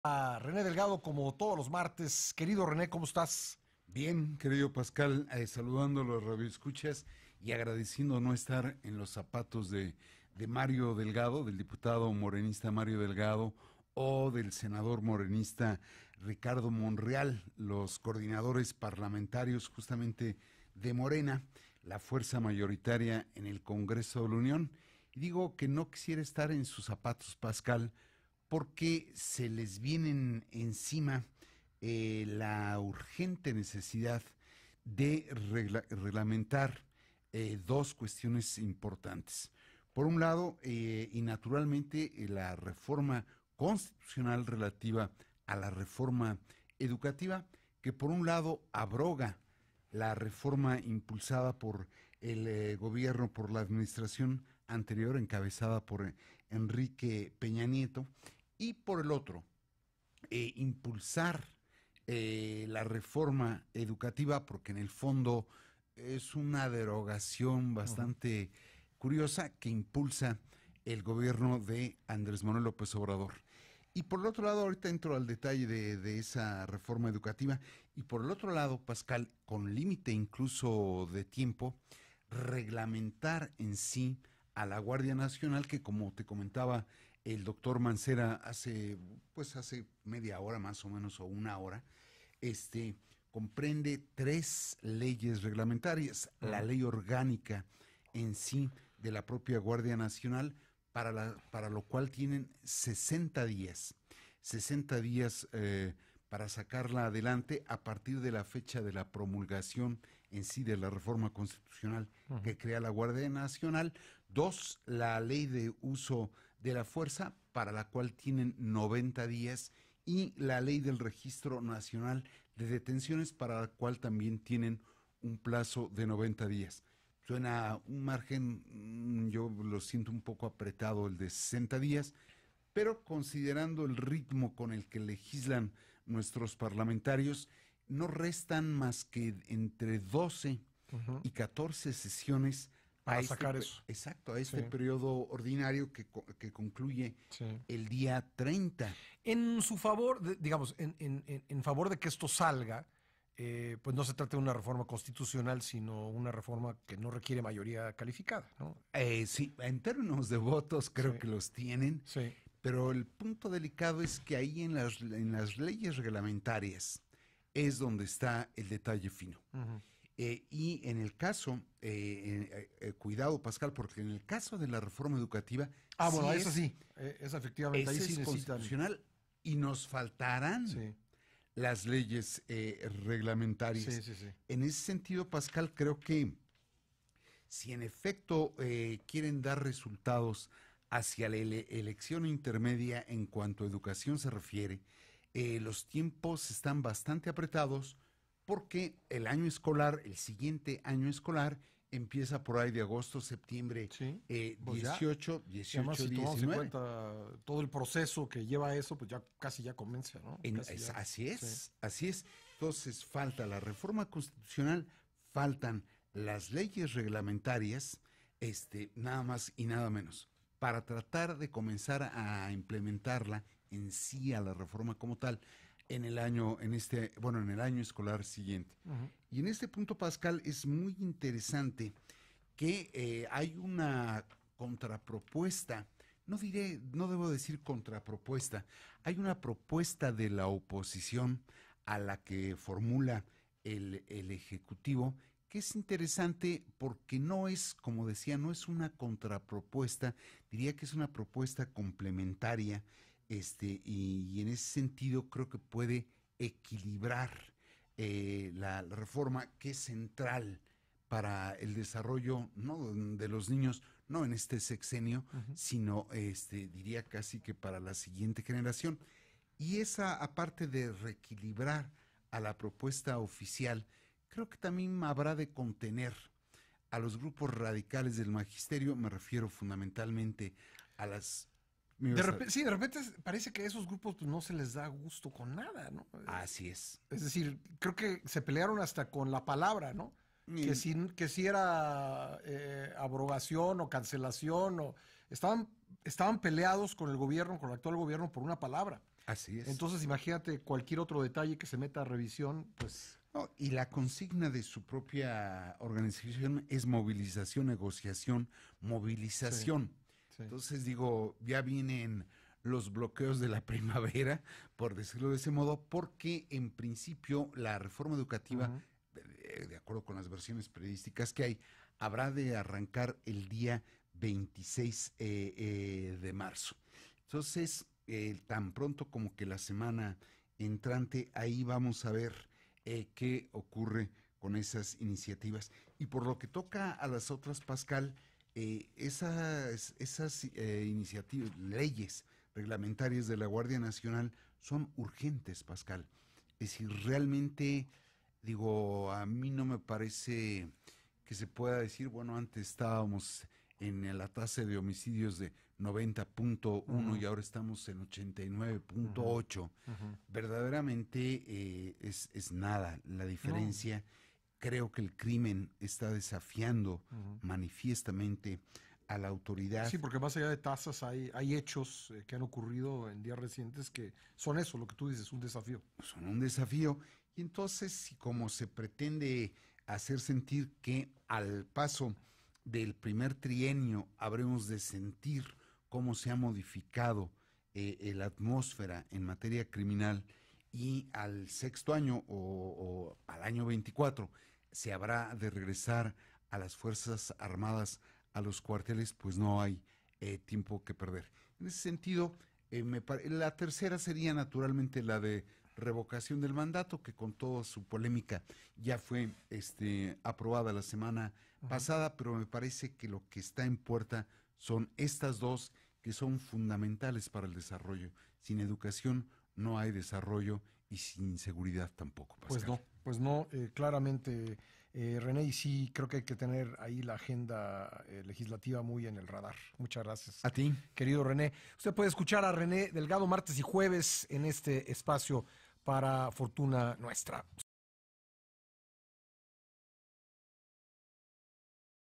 A René Delgado, como todos los martes. Querido René, ¿cómo estás? Bien, querido Pascal, saludando a los radioescuchas y agradeciendo no estar en los zapatos de Mario Delgado, del diputado morenista Mario Delgado, o del senador morenista Ricardo Monreal, los coordinadores parlamentarios justamente de Morena, la fuerza mayoritaria en el Congreso de la Unión. Y digo que no quisiera estar en sus zapatos, Pascal, porque se les vienen encima la urgente necesidad de reglamentar dos cuestiones importantes. Por un lado, y naturalmente, la reforma constitucional relativa a la reforma educativa, que por un lado abroga la reforma impulsada por el gobierno, por la administración anterior, encabezada por Enrique Peña Nieto, y por el otro, impulsar la reforma educativa, porque en el fondo es una derogación Ujú. bastante curiosa que impulsa el gobierno de Andrés Manuel López Obrador. Y por el otro lado, ahorita entro al detalle de esa reforma educativa, y por el otro lado, Pascal, con límite incluso de tiempo, reglamentar en sí a la Guardia Nacional, que como te comentaba el doctor Mancera hace media hora más o menos, o una hora, este, comprende tres leyes reglamentarias: la Ujú. ley orgánica en sí de la propia Guardia Nacional, para lo cual tienen 60 días para sacarla adelante a partir de la fecha de la promulgación en sí de la reforma constitucional Ujú. que crea la Guardia Nacional. Dos, la ley de uso de la fuerza, para la cual tienen 90 días, y la ley del registro nacional de detenciones, para la cual también tienen un plazo de 90 días. Suena un margen, yo lo siento un poco apretado el de 60 días, pero considerando el ritmo con el que legislan nuestros parlamentarios, no restan más que entre 12 Ujú. y 14 sesiones Para sacar eso. exacto, a Sí, este periodo ordinario que concluye sí. el día 30. En su favor, digamos, en favor de que esto salga, pues no se trata de una reforma constitucional, sino una reforma que no requiere mayoría calificada, ¿no? Sí, en términos de votos Sí, creo que los tienen, sí. pero el punto delicado es que ahí en las leyes reglamentarias es donde está el detalle fino. Ujú. Y en el caso, cuidado Pascal, porque en el caso de la reforma educativa, Bueno, sí esa sí, esa efectivamente, ahí ese sí es necesitan. constitucional, y nos faltarán Sí, las leyes sí, reglamentarias. sí, sí. En ese sentido, Pascal, creo que si en efecto quieren dar resultados hacia la elección intermedia en cuanto a educación se refiere, los tiempos están bastante apretados, porque el año escolar, el siguiente año escolar, empieza por ahí de agosto, septiembre, Sí, pues ya. 18, Y además, 18, si tomamos en 19. cuenta todo el proceso que lleva eso, pues ya casi ya comienza, ¿no? Casi ya. Así Sí. es, así es. Entonces falta la reforma constitucional, faltan las leyes reglamentarias, nada más y nada menos, para tratar de comenzar a implementarla en sí, a la reforma como tal, en el año escolar siguiente. Ujú. Y en este punto, Pascal, es muy interesante que hay una contrapropuesta, no debo decir contrapropuesta, hay una propuesta de la oposición a la que formula el Ejecutivo, que es interesante porque no es, como decía, no es una contrapropuesta, diría que es una propuesta complementaria, y en ese sentido creo que puede equilibrar la reforma, que es central para el desarrollo, no de los niños, no en este sexenio, Ujú. sino diría casi que para la siguiente generación. Y esa, aparte de reequilibrar a la propuesta oficial, creo que también habrá de contener a los grupos radicales del magisterio. Me refiero fundamentalmente a las... ¿Me De ibas a- repente, sí, de repente parece que a esos grupos pues, no se les da gusto con nada, ¿no? Así es. Es decir, creo que se pelearon hasta con la palabra, ¿no? Y Que si era abrogación o cancelación, estaban peleados con el gobierno, con el actual gobierno, por una palabra. Así es. Entonces, imagínate cualquier otro detalle que se meta a revisión, pues... No, y la consigna de su propia organización es movilización, negociación, movilización. Sí. Entonces digo, ya vienen los bloqueos de la primavera, por decirlo de ese modo, porque en principio la reforma educativa, de acuerdo con las versiones periodísticas que hay, habrá de arrancar el día 26 de marzo. Entonces, tan pronto como que la semana entrante, ahí vamos a ver qué ocurre con esas iniciativas. Y por lo que toca a las otras, Pascal, esas iniciativas, leyes reglamentarias de la Guardia Nacional son urgentes, Pascal. Es decir, realmente, digo, a mí no me parece que se pueda decir, bueno, antes estábamos en la tasa de homicidios de 90.1 y ahora estamos en 89.8. Verdaderamente es nada la diferencia. No. Creo que el crimen está desafiando manifiestamente a la autoridad. Sí, porque más allá de tasas hay hechos que han ocurrido en días recientes que son eso, lo que tú dices, un desafío. Son un desafío. Y entonces, si como se pretende hacer sentir que al paso del primer trienio habremos de sentir cómo se ha modificado la atmósfera en materia criminal, y al sexto año o al año 24 se habrá de regresar a las Fuerzas Armadas, a los cuarteles, pues no hay tiempo que perder. En ese sentido, la tercera sería naturalmente la de revocación del mandato, que con toda su polémica ya fue aprobada la semana pasada, pero me parece que lo que está en puerta son estas dos, que son fundamentales para el desarrollo. Sin educación no hay desarrollo y sin seguridad tampoco, Pascal. Pues no, claramente, René, y sí creo que hay que tener ahí la agenda legislativa muy en el radar. Muchas gracias. A ti. Querido René. Usted puede escuchar a René Delgado martes y jueves en este espacio para Fortuna Nuestra.